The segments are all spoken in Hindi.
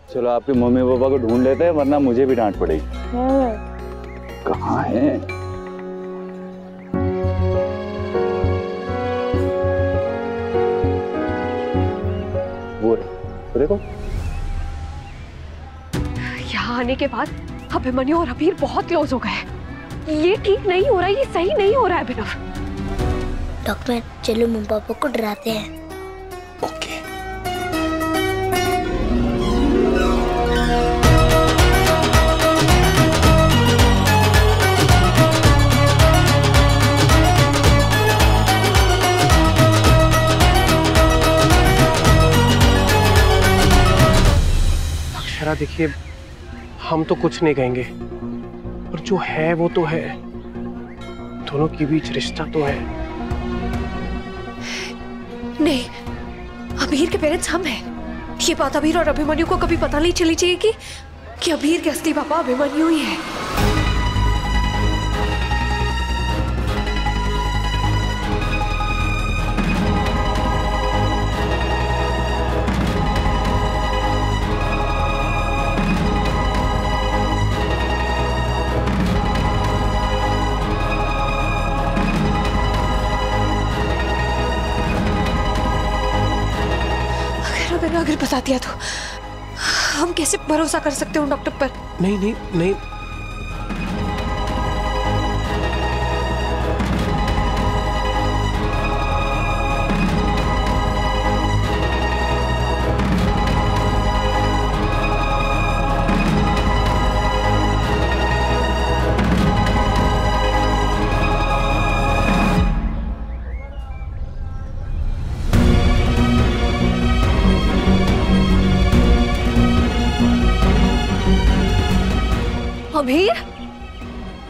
चलो आपके मम्मी पापा को ढूंढ लेते हैं, वरना मुझे भी डांट पड़ेगी। कहाँ है? वो देखो। यहाँ आने के बाद अभिमन्यु और अबीर बहुत क्लोज हो गए। ये ठीक नहीं हो रहा, ये सही नहीं हो रहा है अभिनव। डॉक्टर चलो मम्मी पापा को डराते हैं। ओके। अक्षरा देखिए, हम तो कुछ नहीं कहेंगे, और जो है वो तो है। दोनों के बीच रिश्ता तो है। नहीं, अबीर के पेरेंट्स हम हैं। ये बात अबीर और अभिमन्यु को कभी पता नहीं चली चाहिए कि अबीर के असली पापा अभिमन्यु ही है। अगर बता दिया तो हम कैसे भरोसा कर सकते हो डॉक्टर पर? नहीं नहीं नहीं, अबीर?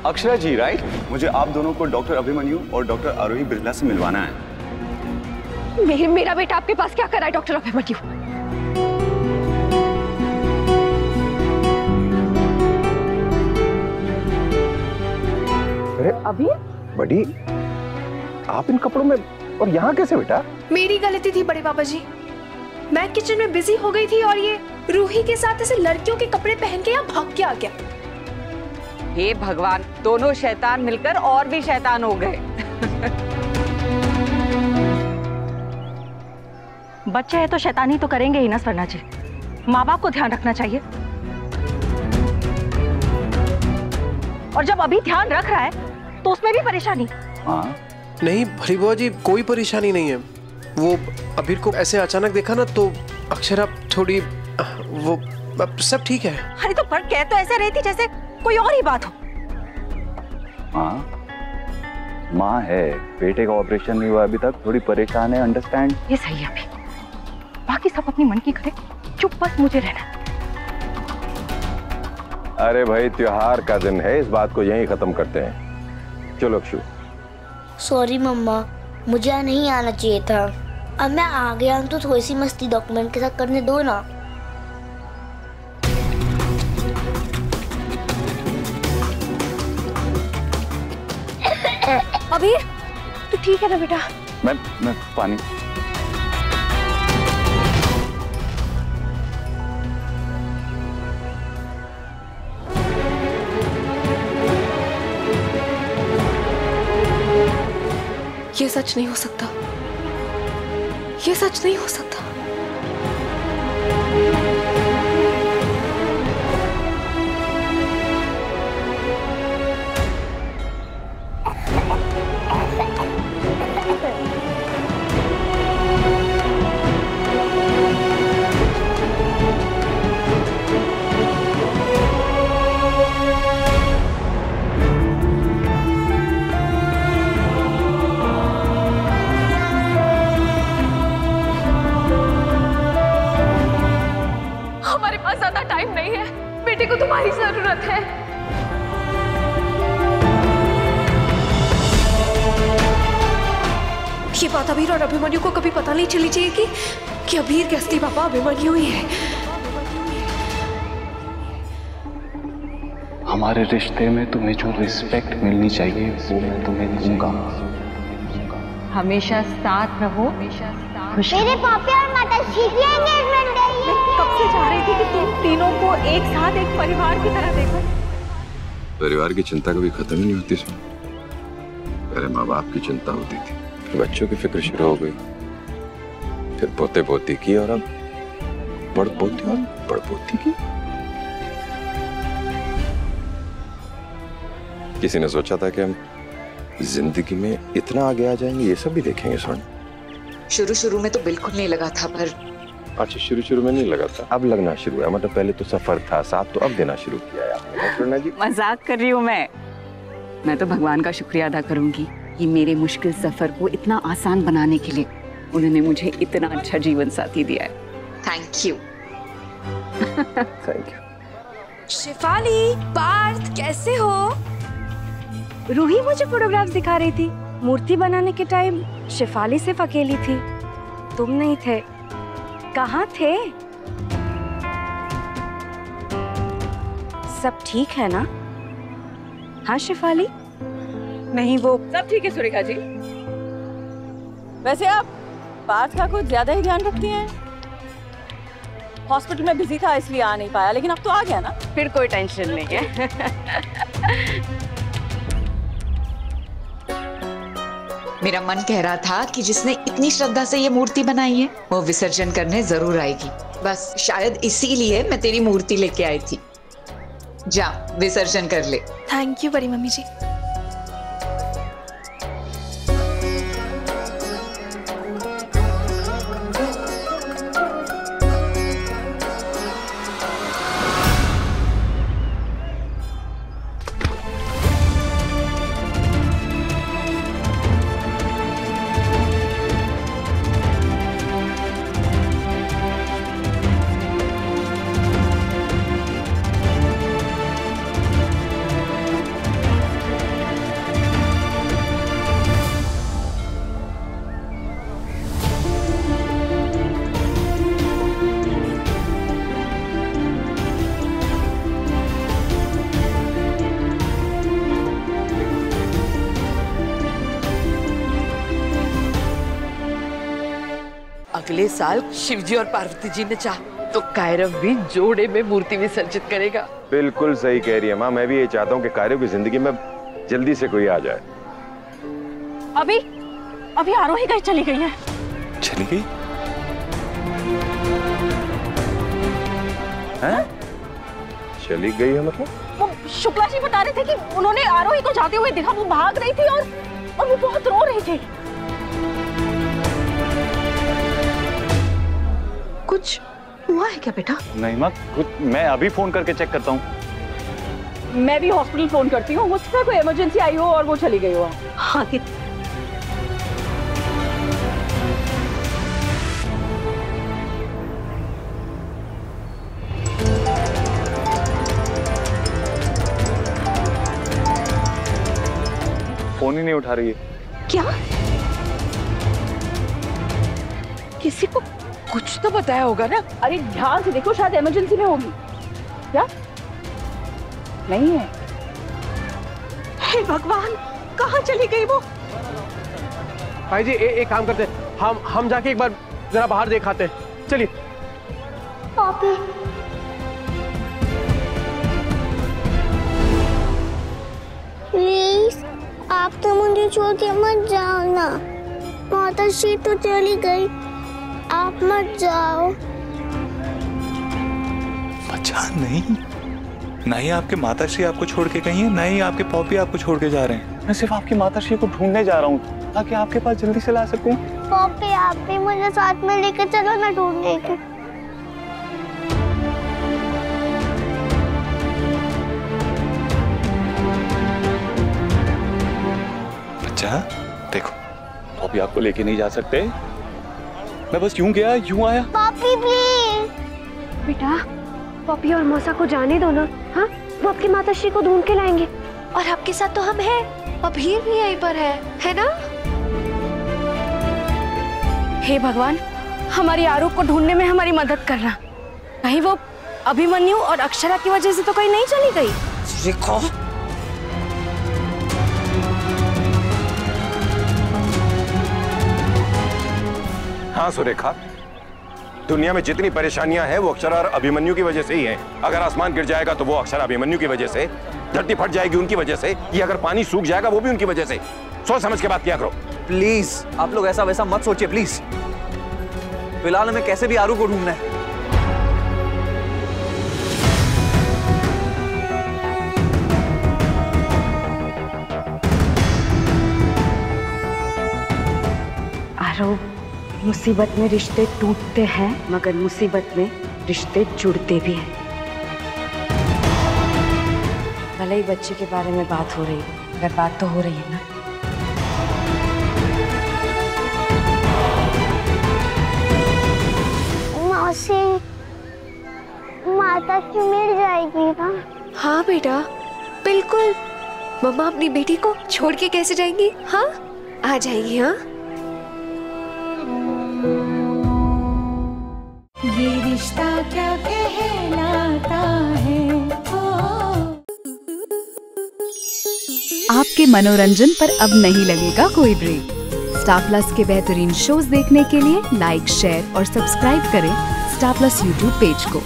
अक्षरा जी राइट? मुझे आप दोनों को डॉक्टर अभिमन्यु और डॉक्टर आरोही बिरला से मिलवाना है। मेरा बेटा आपके पास क्या कर रहा है डॉक्टर अभिमन्यु? अरे अबीर? बड़ी, आप इन कपड़ों में और यहाँ कैसे बेटा? मेरी गलती थी बड़े पापा जी, मैं किचन में बिजी हो गई थी और ये रूही के साथ ऐसे लड़कियों के कपड़े पहन के यहाँ भाग के आ गया। हे भगवान, दोनों शैतान मिलकर और भी शैतान हो गए। बच्चे हैं तो शैतानी तो करेंगे ही ना स्वर्णा जी। माँ बाप को ध्यान रखना चाहिए। और जब अभी ध्यान रख रहा है तो उसमें भी परेशानी। हाँ नहीं भरी बुआ जी, कोई परेशानी नहीं है। वो अबीर को ऐसे अचानक देखा ना तो अक्षरा थोड़ी वो सब ठीक है। अरे तो पर कह तो ऐसे रही थी जैसे कोई और ही बात हो। हाँ, माँ है, बेटे का ऑपरेशन नहीं हुआ अभी तक, थोड़ी परेशान है, अंडरस्टैंड। ये सही है अभी, बाकी सब अपनी मन की करे, चुप बस मुझे रहना। अरे भाई त्योहार का दिन है, इस बात को यहीं खत्म करते हैं। चलो अक्षु। सॉरी मम्मा, मुझे नहीं आना चाहिए था। अब मैं आ गया हूँ तो थोड़ी सी मस्ती डॉक्यूमेंट के साथ करने दो ना। अबीर, तू ठीक है ना बेटा? मैं पानी। ये सच नहीं हो सकता, ये सच नहीं हो सकता। हमारे पास ज्यादा टाइम नहीं है, बेटे को तुम्हारी जरूरत है। ये बात अबीर और अभिमन्यु को कभी पता नहीं चली चाहिए कि अबीर के असली पापा अभिमन्यु ही है। हमारे रिश्ते में तुम्हें जो रिस्पेक्ट मिलनी चाहिए वो मैं तुम्हें दूंगा। हमेशा साथ रहो, मेरे पापा और माता जी की एंगेजमेंट है। कब से चाह रही थी कि तुम एक साथ एक परिवार की तरह देखो। परिवार की चिंता कभी खत्म ही नहीं होती इसमें। पहले माँ बाप की चिंता होती थी, फिर बच्चों की फिक्र शुरू हो गई, फिर पोते पोती की, और अब बड़पोती और बड़पोती की। किसी ने सोचा था कि हम जिंदगी में इतना आगे आ जाएंगे, ये सब भी देखेंगे स्वर्ण। शुरू शुरू में तो बिल्कुल नहीं लगा था, पर अच्छा शुरू में नहीं लगा था, अब लगना शुरू है। मतलब पहले तो सफर था, साथ तो अब देना शुरू किया है आपने, स्वर्ण जी। मजाक कर रही हूँ मैं तो भगवान का शुक्रिया अदा करूंगी कि मेरे मुश्किल सफर को इतना आसान बनाने के लिए उन्होंने मुझे इतना अच्छा जीवन साथी दिया है। Thank you. Thank you. Shifali, Parth, कैसे हो? रूही मुझे फोटोग्राफ्स दिखा रही थी। मूर्ति बनाने के टाइम शिफाली सिर्फ अकेली थी, तुम नहीं थे। कहाँ थे? सब ठीक है ना? हाँ शिफाली? नहीं वो सब ठीक है सुरेखा जी। वैसे आप पार्थ का कुछ ज्यादा ही ध्यान रखती हैं। हॉस्पिटल में बिजी था इसलिए आ नहीं पाया, लेकिन अब तो आ गया ना, फिर कोई टेंशन नहीं है। मेरा मन कह रहा था कि जिसने इतनी श्रद्धा से ये मूर्ति बनाई है वो विसर्जन करने जरूर आएगी। बस शायद इसीलिए मैं तेरी मूर्ति लेके आई थी। जा विसर्जन कर ले। थैंक यू बड़ी मम्मी जी। अगले साल शिवजी और पार्वती जी ने चाहा तो कायरव भी जोड़े में मूर्ति विसर्जित करेगा। बिल्कुल सही कह रही है माँ, मैं भी ये चाहता हूँ कि कायरव की जिंदगी में जल्दी से कोई आ जाए। अभी आरोही कहीं चली गई है। चली गई? हैं? चली गई है मतलब? वो शुक्ला जी बता रहे थे कि उन्होंने आरोही को जाते हुए देखा, वो भाग रही थी और वो बहुत रो रही थी। कुछ हुआ है क्या बेटा? नहीं माँ, मैं अभी फोन करके चेक करता हूँ। मैं भी हॉस्पिटल फोन करती हूँ, हो सकता है कोई इमरजेंसी आई हो और वो चली गई हो। हाँ फोन ही नहीं उठा रही है। क्या? किसी को कुछ तो बताया होगा ना। अरे ध्यान से देखो, शायद इमरजेंसी में होगी। क्या? नहीं है। हे भगवान, कहाँ चली गई वो? भाई जी एक काम करते हैं, हम जाके एक बार जरा बाहर देख आते हैं। चलिए। पापी प्लीज आप तो मुझे छोड़ के मत जाओ ना। माता श्री तो चली गई, आप मत जाओ। अच्छा नहीं, ना ही आपके माताश्री आपको छोड़ के गई हैं, ना ही आपके पॉपी आपको छोड़ के जा रहे हैं। मैं सिर्फ आपकी माताश्री को ढूंढने जा रहा हूँ ताकि आपके पास जल्दी से ला सकूं। पॉपी आप भी मुझे साथ में लेकर चलो ना ढूंढने के। अच्छा देखो, पॉपी आपको लेके नहीं जा सकते। मैं बस यूं गया यूं आया। Poppy please. बेटा पॉपी और मौसा को जाने दो ना। हाँ, वो आपकी माताश्री को ढूंढ के लाएंगे। और आपके साथ तो हम हैं, अभीर भी यहीं पर है ना? हे भगवान, हमारी आरोप को ढूंढने में हमारी मदद करना। कहीं वो अभिमन्यु और अक्षरा की वजह से तो कहीं नहीं चली गई। देखो हाँ सुरेखा, दुनिया में जितनी परेशानियां हैं वो अक्षरा और अभिमन्यु की वजह से ही हैं। अगर आसमान गिर जाएगा तो वो अक्षरा अभिमन्यु की वजह से, धरती फट जाएगी उनकी वजह से, ये अगर पानी सूख जाएगा वो भी उनकी वजह से। सोच समझ के बात किया करो। प्लीज आप लोग ऐसा वैसा मत सोचिए प्लीज। फिलहाल हमें कैसे भी आरू को ढूंढना है। आरो, मुसीबत में रिश्ते टूटते हैं मगर मुसीबत में रिश्ते जुड़ते भी हैं। भले ही बच्चे के बारे में बात हो रही है मगर बात तो हो रही है ना। मौसी, माता की मिल जाएगी ना? हाँ बेटा, बिल्कुल। मम्मा अपनी बेटी को छोड़ के कैसे जाएंगी? हाँ, आ जाएगी। हाँ, ये रिश्ता क्या कहलाता है। आपके मनोरंजन पर अब नहीं लगेगा कोई ब्रेक। स्टार प्लस के बेहतरीन शोज देखने के लिए लाइक, शेयर और सब्सक्राइब करें स्टार प्लस यूट्यूब पेज को।